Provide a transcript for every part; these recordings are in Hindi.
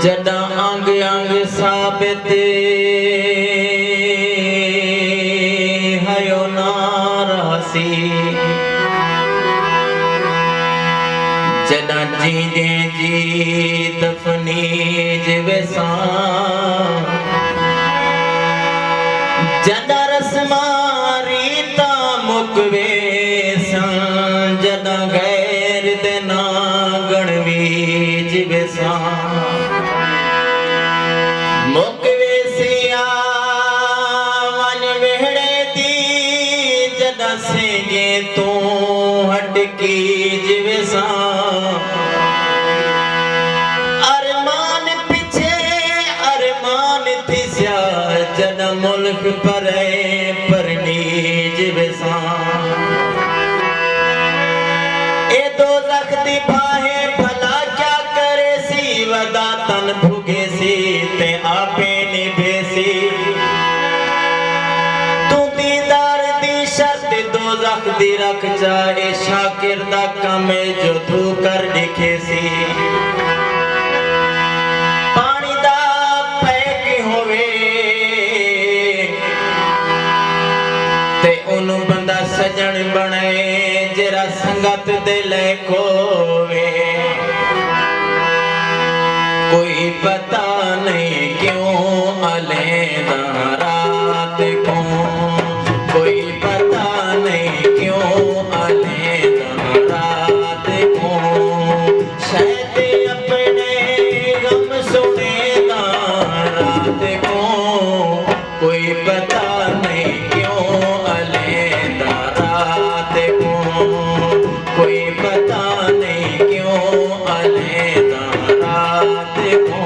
जदा अंग अंग साबित हयो नारासी जदा जीने जी दफनी जिवेसा जदा रस्मा रीता मुकवे जदा गैर देना गणवी जिवेसा मुकवे सिया वन वेहड़े दी जदा सेंगे तू हटकी जिवेसा अरमान पीछे अरमान थी सिया जदा मुल्क परे परनी जिवेसा ए दो दी फाहे भला क्या करे सी वदा तन भुगे सी ते आपे निभेसी तू दीदार दी शर्त दोज़ख दी रख जाए शाकिर दा कम जो तू कर दिखे सी पानी दा पैक होवे ते उन्हों बंदा सजन बने जरा संगत दे ले खोवे कोई पता नहीं क्यों अलैदा रात को कोई पता नहीं क्यों अलैदा रात को शायद अपने गम सुनेदा रात को कोई पता नहीं क्यों अलैदा रात को कोई पता नहीं क्यों अलैदा रात को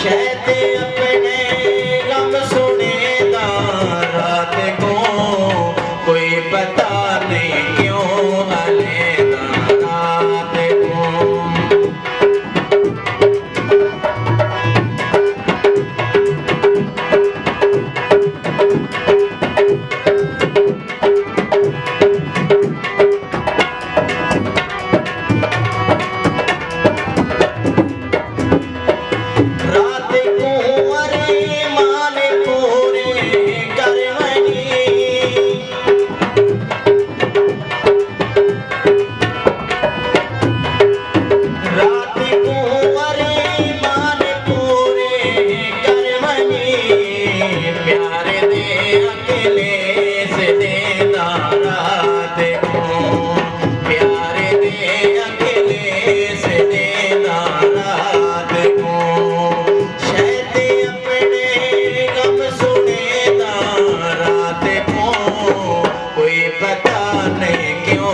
अपने गम सुने दा प्यारे दे अकेले से देना रात को प्यारे दे अकेले से देना रात को शायद अपने गम सुने ना रात को कोई पता नहीं क्यों